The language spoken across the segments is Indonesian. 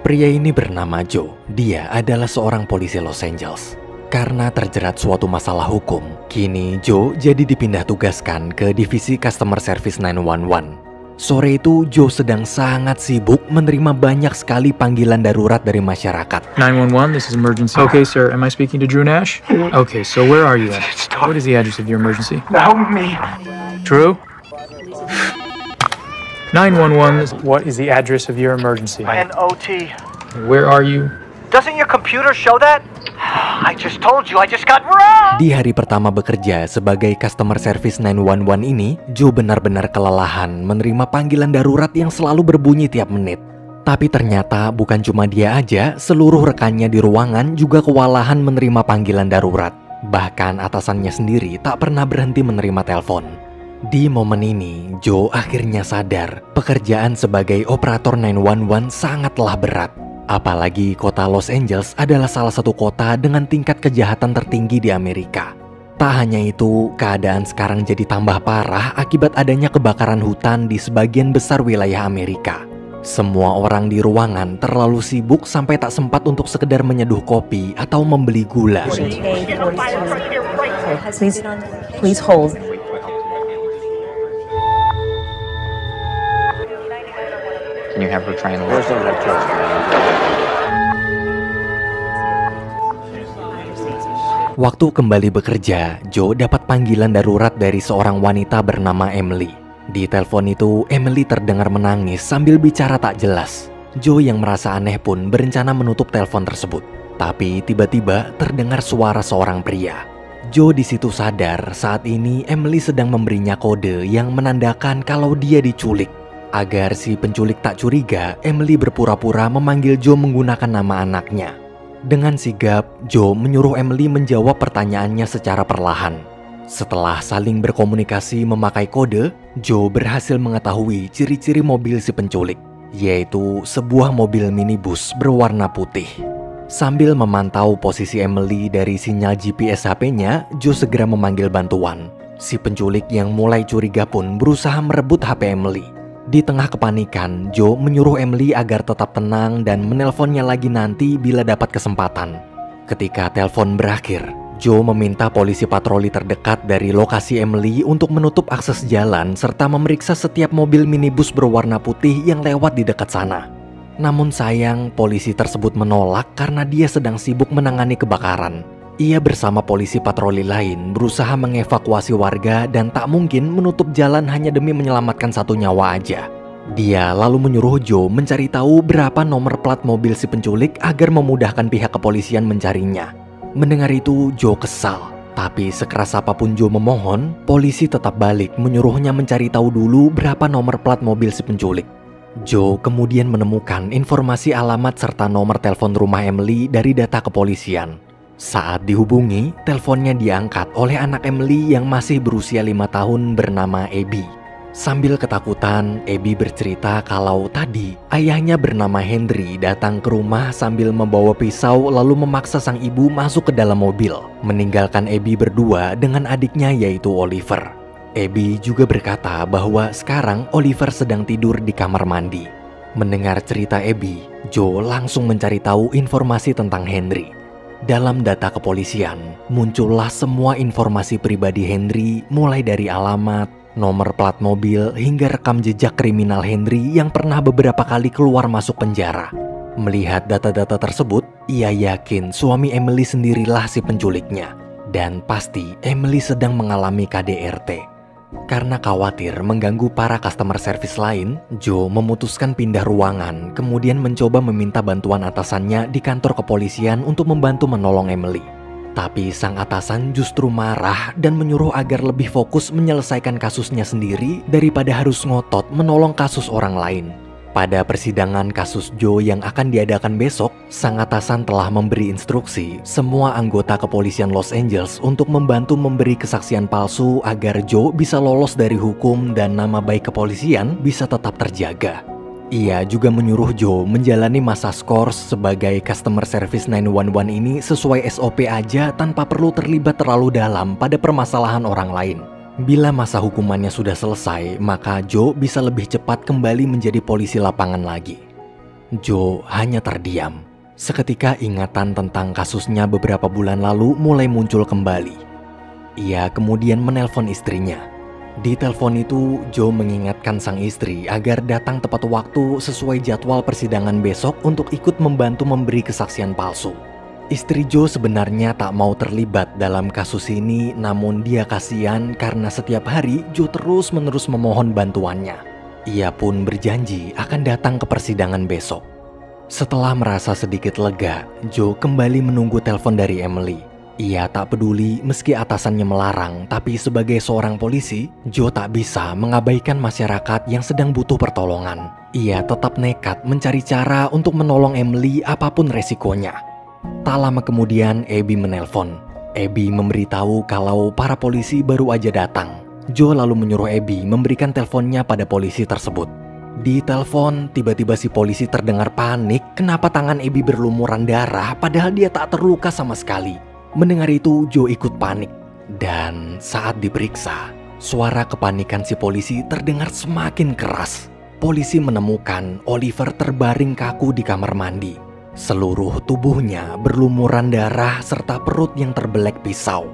Pria ini bernama Joe. Dia adalah seorang polisi Los Angeles. Karena terjerat suatu masalah hukum, kini Joe jadi dipindah tugaskan ke divisi Customer Service 911. Sore itu Joe sedang sangat sibuk menerima banyak sekali panggilan darurat dari masyarakat. 911, this is emergency. Okay, sir, am I speaking to Drew Nash? Okay, so where are you at? What is the address of your emergency? Help me. Drew? 911, what is the address of your emergency? An OT. Where are you? Doesn't your computer show that? I just told you, I just got wrong. Di hari pertama bekerja sebagai Customer Service 911 ini, Joe benar-benar kelelahan menerima panggilan darurat yang selalu berbunyi tiap menit. Tapi ternyata bukan cuma dia aja, seluruh rekannya di ruangan juga kewalahan menerima panggilan darurat. Bahkan atasannya sendiri tak pernah berhenti menerima telepon. Di momen ini, Joe akhirnya sadar pekerjaan sebagai operator 911 sangatlah berat. Apalagi kota Los Angeles adalah salah satu kota dengan tingkat kejahatan tertinggi di Amerika. Tak hanya itu, keadaan sekarang jadi tambah parah akibat adanya kebakaran hutan di sebagian besar wilayah Amerika. Semua orang di ruangan terlalu sibuk sampai tak sempat untuk sekedar menyeduh kopi atau membeli gula. Please hold. Can you have her try and Waktu kembali bekerja, Joe dapat panggilan darurat dari seorang wanita bernama Emily. Di telepon itu, Emily terdengar menangis sambil bicara tak jelas. Joe yang merasa aneh pun berencana menutup telepon tersebut. Tapi tiba-tiba terdengar suara seorang pria. Joe di situ sadar saat ini Emily sedang memberinya kode yang menandakan kalau dia diculik. Agar si penculik tak curiga, Emily berpura-pura memanggil Joe menggunakan nama anaknya. Dengan sigap, Joe menyuruh Emily menjawab pertanyaannya secara perlahan. Setelah saling berkomunikasi memakai kode, Joe berhasil mengetahui ciri-ciri mobil si penculik, yaitu sebuah mobil minibus berwarna putih. Sambil memantau posisi Emily dari sinyal GPS HP-nya, Joe segera memanggil bantuan. Si penculik yang mulai curiga pun berusaha merebut HP Emily. Di tengah kepanikan, Joe menyuruh Emily agar tetap tenang dan menelponnya lagi nanti bila dapat kesempatan. Ketika telepon berakhir, Joe meminta polisi patroli terdekat dari lokasi Emily untuk menutup akses jalan serta memeriksa setiap mobil minibus berwarna putih yang lewat di dekat sana. Namun sayang, polisi tersebut menolak karena dia sedang sibuk menangani kebakaran. Ia bersama polisi patroli lain berusaha mengevakuasi warga dan tak mungkin menutup jalan hanya demi menyelamatkan satu nyawa aja. Dia lalu menyuruh Joe mencari tahu berapa nomor plat mobil si penculik agar memudahkan pihak kepolisian mencarinya. Mendengar itu, Joe kesal. Tapi sekeras apapun Joe memohon, polisi tetap balik menyuruhnya mencari tahu dulu berapa nomor plat mobil si penculik. Joe kemudian menemukan informasi alamat serta nomor telepon rumah Emily dari data kepolisian. Saat dihubungi, teleponnya diangkat oleh anak Emily yang masih berusia 5 tahun bernama Abby. Sambil ketakutan, Abby bercerita kalau tadi ayahnya bernama Henry datang ke rumah sambil membawa pisau lalu memaksa sang ibu masuk ke dalam mobil, meninggalkan Abby berdua dengan adiknya yaitu Oliver. Abby juga berkata bahwa sekarang Oliver sedang tidur di kamar mandi. Mendengar cerita Abby, Joe langsung mencari tahu informasi tentang Henry. Dalam data kepolisian, muncullah semua informasi pribadi Henry mulai dari alamat, nomor plat mobil, hingga rekam jejak kriminal Henry yang pernah beberapa kali keluar masuk penjara. Melihat data-data tersebut, ia yakin suami Emily sendirilah si penculiknya. Dan pasti Emily sedang mengalami KDRT. Karena khawatir mengganggu para customer service lain, Joe memutuskan pindah ruangan, kemudian mencoba meminta bantuan atasannya di kantor kepolisian untuk membantu menolong Emily. Tapi sang atasan justru marah dan menyuruh agar lebih fokus menyelesaikan kasusnya sendiri daripada harus ngotot menolong kasus orang lain. Pada persidangan kasus Joe yang akan diadakan besok, sang atasan telah memberi instruksi semua anggota kepolisian Los Angeles untuk membantu memberi kesaksian palsu agar Joe bisa lolos dari hukum dan nama baik kepolisian bisa tetap terjaga. Ia juga menyuruh Joe menjalani masa skors sebagai Customer Service 911 ini sesuai SOP aja tanpa perlu terlibat terlalu dalam pada permasalahan orang lain. Bila masa hukumannya sudah selesai, maka Joe bisa lebih cepat kembali menjadi polisi lapangan lagi. Joe hanya terdiam. Seketika ingatan tentang kasusnya beberapa bulan lalu mulai muncul kembali. Ia kemudian menelpon istrinya. Di telepon itu, Joe mengingatkan sang istri agar datang tepat waktu sesuai jadwal persidangan besok untuk ikut membantu memberi kesaksian palsu. Istri Joe sebenarnya tak mau terlibat dalam kasus ini, namun dia kasihan karena setiap hari Joe terus-menerus memohon bantuannya. Ia pun berjanji akan datang ke persidangan besok. Setelah merasa sedikit lega, Joe kembali menunggu telepon dari Emily. Ia tak peduli meski atasannya melarang, tapi sebagai seorang polisi, Joe tak bisa mengabaikan masyarakat yang sedang butuh pertolongan. Ia tetap nekat mencari cara untuk menolong Emily apapun resikonya. Tak lama kemudian, Abby menelpon. Abby memberitahu kalau para polisi baru aja datang. Joe lalu menyuruh Abby memberikan teleponnya pada polisi tersebut. Di telepon, tiba-tiba si polisi terdengar panik kenapa tangan Abby berlumuran darah padahal dia tak terluka sama sekali. Mendengar itu, Joe ikut panik. Dan saat diperiksa, suara kepanikan si polisi terdengar semakin keras. Polisi menemukan Oliver terbaring kaku di kamar mandi. Seluruh tubuhnya berlumuran darah serta perut yang terbelek pisau.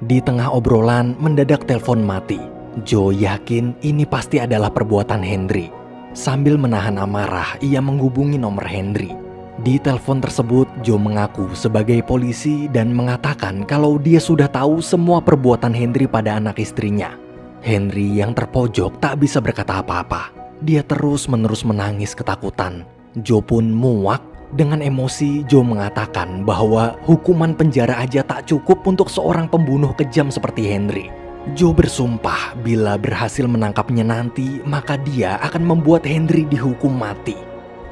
Di tengah obrolan, mendadak telepon mati. Joe yakin ini pasti adalah perbuatan Henry. Sambil menahan amarah, ia menghubungi nomor Henry. Di telepon tersebut, Joe mengaku sebagai polisi dan mengatakan kalau dia sudah tahu semua perbuatan Henry pada anak istrinya. Henry yang terpojok tak bisa berkata apa-apa. Dia terus-menerus menangis ketakutan. Joe pun muak. Dengan emosi, Joe mengatakan bahwa hukuman penjara aja tak cukup untuk seorang pembunuh kejam seperti Henry. Joe bersumpah bila berhasil menangkapnya nanti, maka dia akan membuat Henry dihukum mati.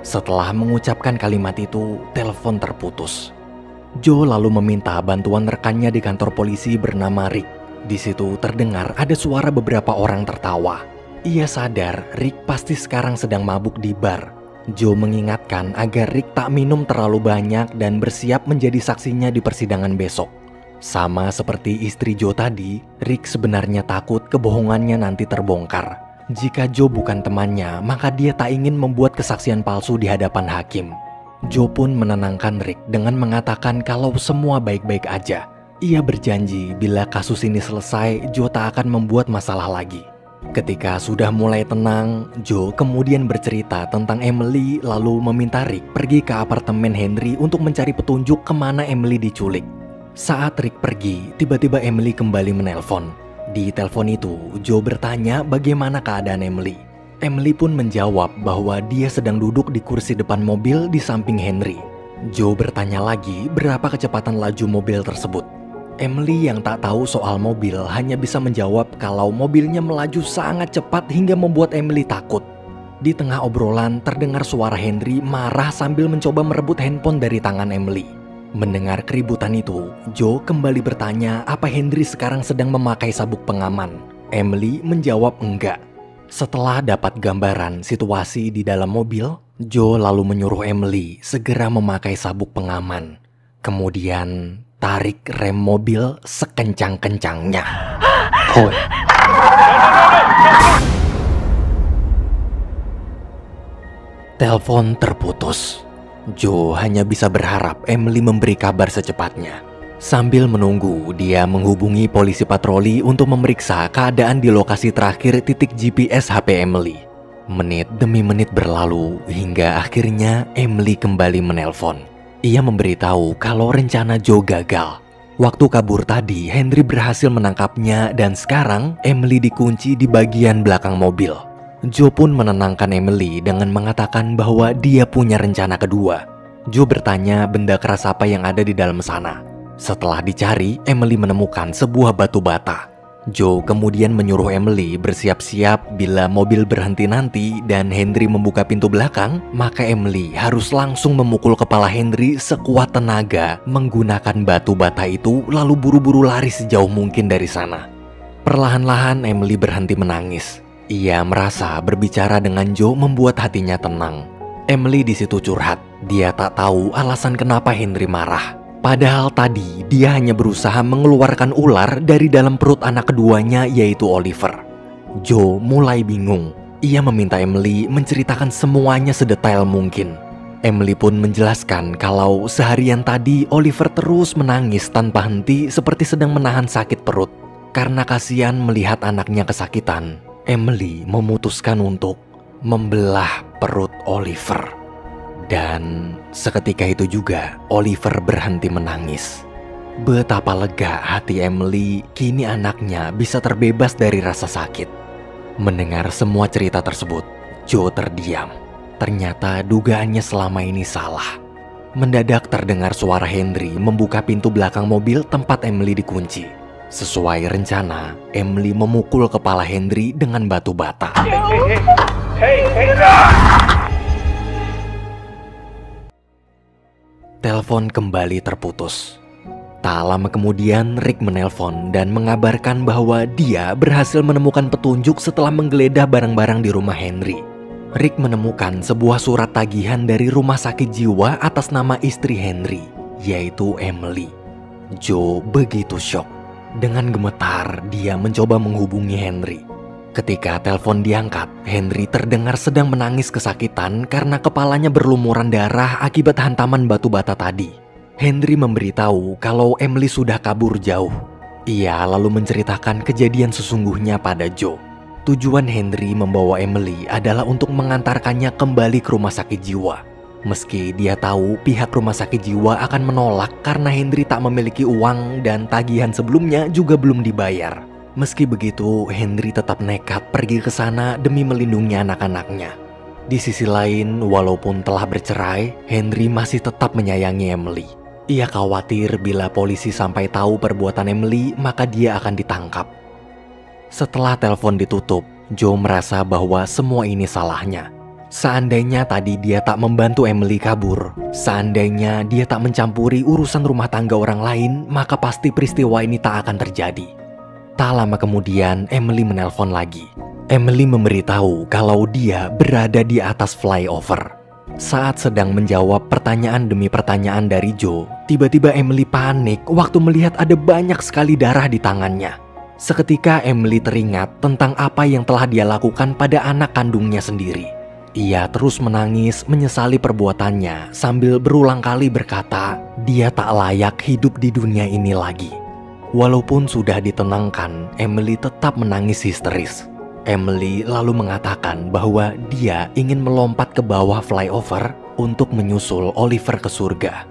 Setelah mengucapkan kalimat itu, telepon terputus. Joe lalu meminta bantuan rekannya di kantor polisi bernama Rick. Di situ terdengar ada suara beberapa orang tertawa. Ia sadar Rick pasti sekarang sedang mabuk di bar. Joe mengingatkan agar Rick tak minum terlalu banyak dan bersiap menjadi saksinya di persidangan besok. Sama seperti istri Joe tadi, Rick sebenarnya takut kebohongannya nanti terbongkar. Jika Joe bukan temannya, maka dia tak ingin membuat kesaksian palsu di hadapan hakim. Joe pun menenangkan Rick dengan mengatakan kalau semua baik-baik aja. Ia berjanji bila kasus ini selesai, Joe tak akan membuat masalah lagi. Ketika sudah mulai tenang, Joe kemudian bercerita tentang Emily lalu meminta Rick pergi ke apartemen Henry untuk mencari petunjuk kemana Emily diculik. Saat Rick pergi, tiba-tiba Emily kembali menelpon. Di telepon itu, Joe bertanya bagaimana keadaan Emily. Emily pun menjawab bahwa dia sedang duduk di kursi depan mobil di samping Henry. Joe bertanya lagi berapa kecepatan laju mobil tersebut. Emily yang tak tahu soal mobil hanya bisa menjawab kalau mobilnya melaju sangat cepat hingga membuat Emily takut. Di tengah obrolan terdengar suara Henry marah sambil mencoba merebut handphone dari tangan Emily. Mendengar keributan itu, Joe kembali bertanya apa Henry sekarang sedang memakai sabuk pengaman. Emily menjawab enggak. Setelah dapat gambaran situasi di dalam mobil, Joe lalu menyuruh Emily segera memakai sabuk pengaman. Kemudian tarik rem mobil sekencang-kencangnya. Telepon terputus. Joe hanya bisa berharap Emily memberi kabar secepatnya. Sambil menunggu, dia menghubungi polisi patroli untuk memeriksa keadaan di lokasi terakhir titik GPS HP Emily. Menit demi menit berlalu hingga akhirnya Emily kembali menelpon. Ia memberitahu kalau rencana Joe gagal. Waktu kabur tadi, Henry berhasil menangkapnya dan sekarang Emily dikunci di bagian belakang mobil. Joe pun menenangkan Emily dengan mengatakan bahwa dia punya rencana kedua. Joe bertanya benda keras apa yang ada di dalam sana. Setelah dicari, Emily menemukan sebuah batu bata. Joe kemudian menyuruh Emily bersiap-siap bila mobil berhenti nanti dan Henry membuka pintu belakang, maka Emily harus langsung memukul kepala Henry sekuat tenaga menggunakan batu bata itu lalu buru-buru lari sejauh mungkin dari sana. Perlahan-lahan Emily berhenti menangis. Ia merasa berbicara dengan Joe membuat hatinya tenang. Emily di situ curhat. Dia tak tahu alasan kenapa Henry marah. Padahal tadi dia hanya berusaha mengeluarkan ular dari dalam perut anak keduanya yaitu Oliver. Joe mulai bingung. Ia meminta Emily menceritakan semuanya sedetail mungkin. Emily pun menjelaskan kalau seharian tadi Oliver terus menangis tanpa henti seperti sedang menahan sakit perut. Karena kasihan melihat anaknya kesakitan, Emily memutuskan untuk membelah perut Oliver. Dan seketika itu juga Oliver berhenti menangis. Betapa lega hati Emily, kini anaknya bisa terbebas dari rasa sakit. Mendengar semua cerita tersebut, Joe terdiam. Ternyata dugaannya selama ini salah. Mendadak terdengar suara Henry membuka pintu belakang mobil tempat Emily dikunci. Sesuai rencana, Emily memukul kepala Henry dengan batu bata. Telepon kembali terputus. Tak lama kemudian Rick menelpon dan mengabarkan bahwa dia berhasil menemukan petunjuk setelah menggeledah barang-barang di rumah Henry. Rick menemukan sebuah surat tagihan dari rumah sakit jiwa atas nama istri Henry, yaitu Emily. Joe begitu syok. Dengan gemetar, dia mencoba menghubungi Henry. Ketika telepon diangkat, Henry terdengar sedang menangis kesakitan karena kepalanya berlumuran darah akibat hantaman batu bata tadi. Henry memberitahu kalau Emily sudah kabur jauh. Ia lalu menceritakan kejadian sesungguhnya pada Joe. Tujuan Henry membawa Emily adalah untuk mengantarkannya kembali ke rumah sakit jiwa. Meski dia tahu pihak rumah sakit jiwa akan menolak karena Henry tak memiliki uang dan tagihan sebelumnya juga belum dibayar. Meski begitu, Henry tetap nekat pergi ke sana demi melindungi anak-anaknya. Di sisi lain, walaupun telah bercerai, Henry masih tetap menyayangi Emily. Ia khawatir bila polisi sampai tahu perbuatan Emily, maka dia akan ditangkap. Setelah telepon ditutup, Joe merasa bahwa semua ini salahnya. Seandainya tadi dia tak membantu Emily kabur, seandainya dia tak mencampuri urusan rumah tangga orang lain, maka pasti peristiwa ini tak akan terjadi. Tak lama kemudian, Emily menelpon lagi. Emily memberitahu kalau dia berada di atas flyover. Saat sedang menjawab pertanyaan demi pertanyaan dari Joe, tiba-tiba Emily panik waktu melihat ada banyak sekali darah di tangannya. Seketika Emily teringat tentang apa yang telah dia lakukan pada anak kandungnya sendiri. Ia terus menangis menyesali perbuatannya sambil berulang kali berkata, dia tak layak hidup di dunia ini lagi. Walaupun sudah ditenangkan, Emily tetap menangis histeris. Emily lalu mengatakan bahwa dia ingin melompat ke bawah flyover untuk menyusul Oliver ke surga.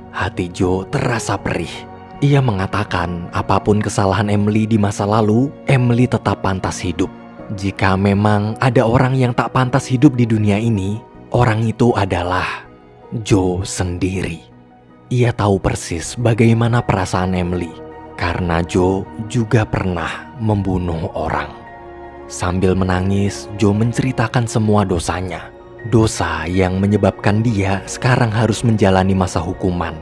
Hati Joe terasa perih. Ia mengatakan apapun kesalahan Emily di masa lalu, Emily tetap pantas hidup. Jika memang ada orang yang tak pantas hidup di dunia ini, orang itu adalah Joe sendiri. Ia tahu persis bagaimana perasaan Emily, karena Joe juga pernah membunuh orang. Sambil menangis, Joe menceritakan semua dosanya. Dosa yang menyebabkan dia sekarang harus menjalani masa hukuman.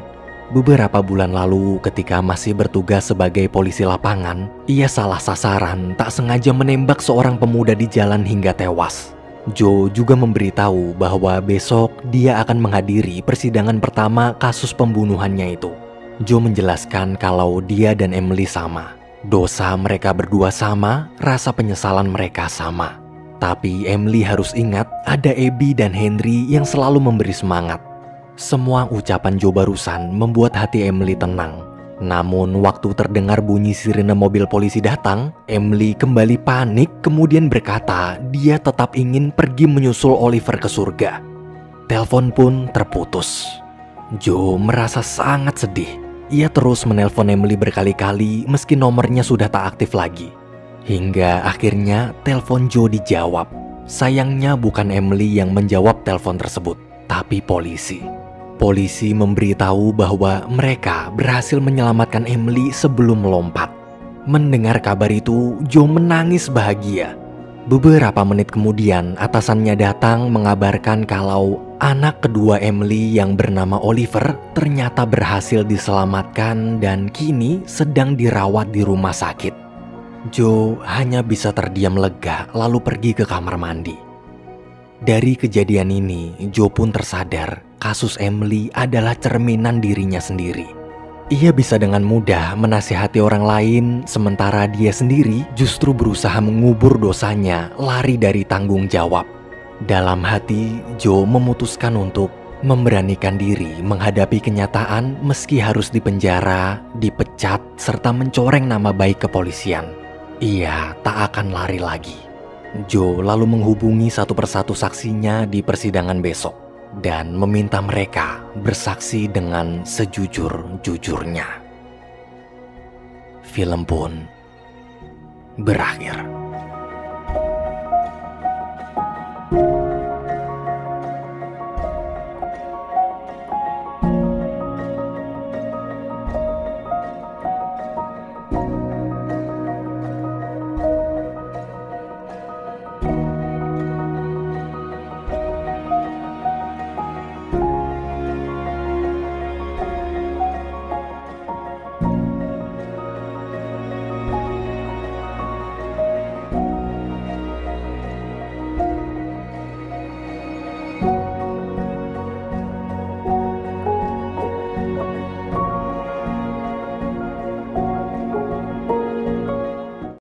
Beberapa bulan lalu ketika masih bertugas sebagai polisi lapangan, ia salah sasaran tak sengaja menembak seorang pemuda di jalan hingga tewas. Joe juga memberitahu bahwa besok dia akan menghadiri persidangan pertama kasus pembunuhannya itu. Joe menjelaskan kalau dia dan Emily sama. Dosa mereka berdua sama, rasa penyesalan mereka sama. Tapi Emily harus ingat ada Abby dan Henry yang selalu memberi semangat. Semua ucapan Joe barusan membuat hati Emily tenang. Namun waktu terdengar bunyi sirene mobil polisi datang, Emily kembali panik kemudian berkata dia tetap ingin pergi menyusul Oliver ke surga. Telepon pun terputus. Joe merasa sangat sedih. Ia terus menelpon Emily berkali-kali meski nomornya sudah tak aktif lagi. Hingga akhirnya telepon Joe dijawab. Sayangnya bukan Emily yang menjawab telepon tersebut, tapi polisi. Polisi memberitahu bahwa mereka berhasil menyelamatkan Emily sebelum melompat. Mendengar kabar itu, Joe menangis bahagia. Beberapa menit kemudian, atasannya datang mengabarkan kalau anak kedua Emily yang bernama Oliver ternyata berhasil diselamatkan dan kini sedang dirawat di rumah sakit. Joe hanya bisa terdiam lega lalu pergi ke kamar mandi. Dari kejadian ini, Joe pun tersadar kasus Emily adalah cerminan dirinya sendiri. Ia bisa dengan mudah menasihati orang lain, sementara dia sendiri justru berusaha mengubur dosanya, lari dari tanggung jawab. Dalam hati, Joe memutuskan untuk Memberanikan diri menghadapi kenyataan meski harus dipenjara, dipecat, serta mencoreng nama baik kepolisian. Ia tak akan lari lagi. Joe lalu menghubungi satu persatu saksinya di persidangan besok dan meminta mereka bersaksi dengan sejujur-jujurnya. Film pun berakhir.